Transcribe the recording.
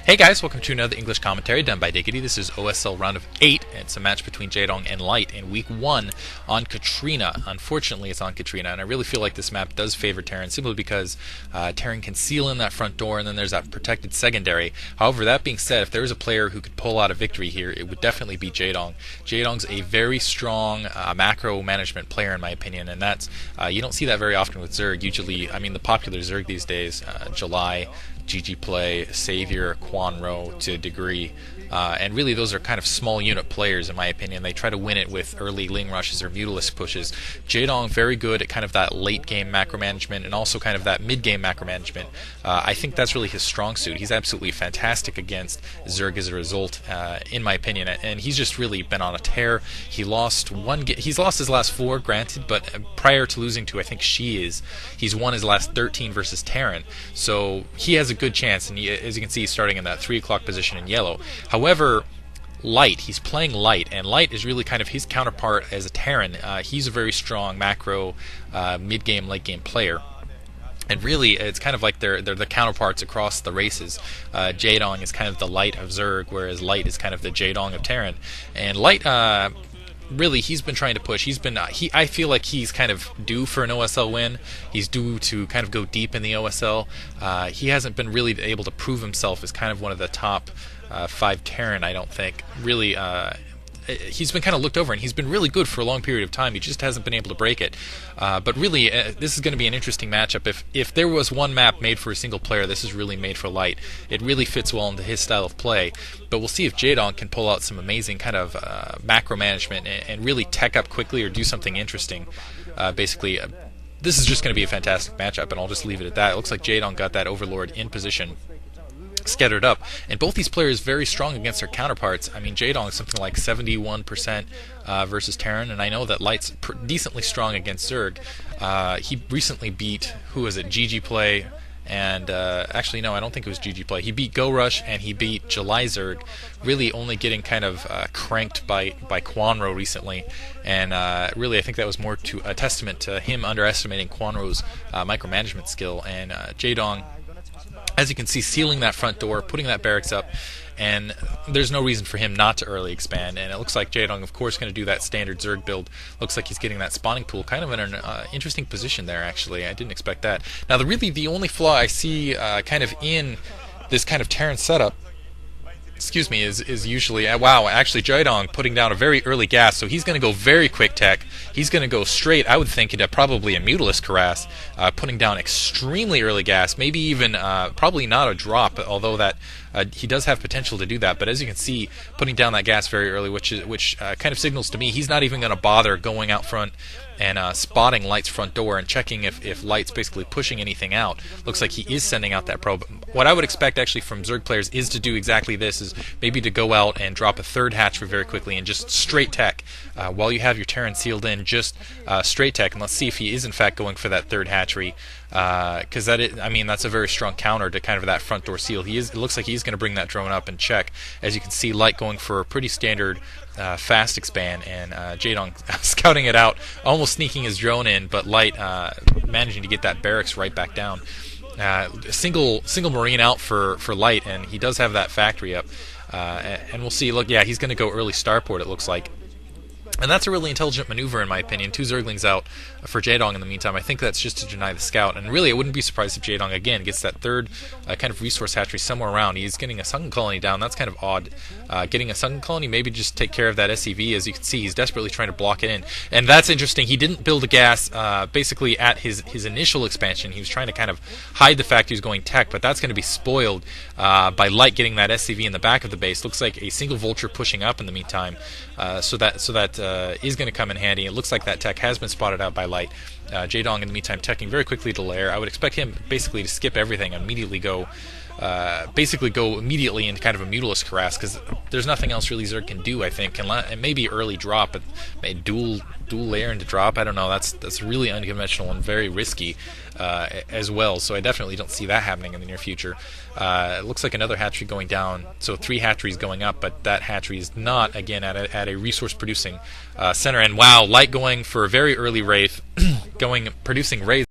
Hey guys, welcome to another English commentary done by Diggity. This is OSL round of 8. It's a match between Jaedong and Light in week 1 on Katrina. Unfortunately, it's on Katrina, and I really feel like this map does favor Terran simply because Terran can seal in that front door, and then there's that protected secondary. However, that being said, if there was a player who could pull out a victory here, it would definitely be Jaedong. Jaedong's a very strong macro management player, in my opinion, and that's you don't see that very often with zerg. Usually, I mean, the popular zerg these days, July, GG Play, Savior, Quan Ro to a degree. And really those are kind of small unit players in my opinion. They try to win it with early Ling rushes or Mutalisk pushes. Jaedong very good at kind of that late game macro management and also kind of that mid game macro management. I think that's really his strong suit. He's absolutely fantastic against zerg as a result, in my opinion, and he's just really been on a tear. He's lost his last 4, granted, but prior to losing to I think he's won his last 13 versus Terran. So he has a good chance, and as you can see, he's starting in that 3 o'clock position in yellow. However, Light, he's playing Light, and Light is really kind of his counterpart as a Terran. He's a very strong macro mid-game, late-game player. And really, it's kind of like they're the counterparts across the races. Jaedong is kind of the Light of Zerg, whereas Light is kind of the Jaedong of Terran. And Light, really, he's been trying to push. I feel like he's kind of due for an OSL win. He's due to kind of go deep in the OSL. He hasn't been really able to prove himself as kind of one of the top 5 Terran, I don't think. Really, he's been kind of looked over, and he's been really good for a long period of time. He just hasn't been able to break it. But really, this is going to be an interesting matchup. If there was one map made for a single player, this is really made for Light. It really fits well into his style of play. But we'll see if Jaedong can pull out some amazing kind of macro management and really tech up quickly or do something interesting. Basically, this is just going to be a fantastic matchup, and I'll just leave it at that. It looks like Jaedong got that Overlord in position, scattered up, and both these players very strong against their counterparts. I mean, Jaedong is something like 71% versus Terran, and I know that Light's decently strong against Zerg. He recently beat, who was it, GG Play, and actually no, I don't think it was GG Play. He beat Go Rush and he beat July Zerg, really only getting kind of cranked by Quanro recently, and really I think that was more to a testament to him underestimating Quanro's micromanagement skill. And Jaedong, as you can see, sealing that front door, putting that barracks up, and there's no reason for him not to early expand. And it looks like Jaedong, of course, going to do that standard Zerg build. Looks like he's getting that spawning pool kind of in an interesting position there, actually. I didn't expect that. Now, the only flaw I see kind of in this kind of Terran setup, excuse me, is usually, wow, actually Jaedong putting down a very early gas, so he's going to go very quick tech. He's going to go straight, I would think, into probably a Mutalisk harass, putting down extremely early gas, maybe even probably not a drop, although that he does have potential to do that. But as you can see, putting down that gas very early, which kind of signals to me he's not even going to bother going out front and spotting Light's front door and checking if Light's basically pushing anything out. Looks like he is sending out that probe. What I would expect actually from Zerg players is to do exactly this, is maybe to go out and drop a third hatchery very quickly and just straight tech. While you have your Terran sealed in, just straight tech, and let's see if he is in fact going for that third hatchery. Because I mean, that's a very strong counter to kind of that front door seal. It looks like he's going to bring that drone up and check. As you can see, Light going for a pretty standard fast expand, and Jaedong scouting it out, almost sneaking his drone in, but Light managing to get that barracks right back down. Single Marine out for Light, and he does have that factory up. And we'll see. Look, yeah, he's going to go early starport, it looks like. And that's a really intelligent maneuver, in my opinion. 2 Zerglings out for Jaedong in the meantime. I think that's just to deny the scout. And really, I wouldn't be surprised if Jaedong, again, gets that third kind of resource hatchery somewhere around. He's getting a sunken colony down. That's kind of odd. Getting a sunken colony, maybe just take care of that SCV. As you can see, he's desperately trying to block it in. And that's interesting. He didn't build a gas basically at his initial expansion. He was trying to kind of hide the fact he was going tech, but that's going to be spoiled by Light getting that SCV in the back of the base. Looks like a single vulture pushing up in the meantime. So that is going to come in handy. It looks like that tech has been spotted out by Light. Jaedong in the meantime teching very quickly to lair. I would expect him basically to skip everything and immediately go immediately into kind of a Mutalisk harass, because there's nothing else really Zerg can do, I think, and maybe early drop, but maybe dual layer into drop. I don't know. That's really unconventional and very risky as well. So I definitely don't see that happening in the near future. It looks like another hatchery going down, so 3 hatcheries going up, but that hatchery is not, again, at a resource producing center. And wow, Light going for a very early wraith, producing wraith.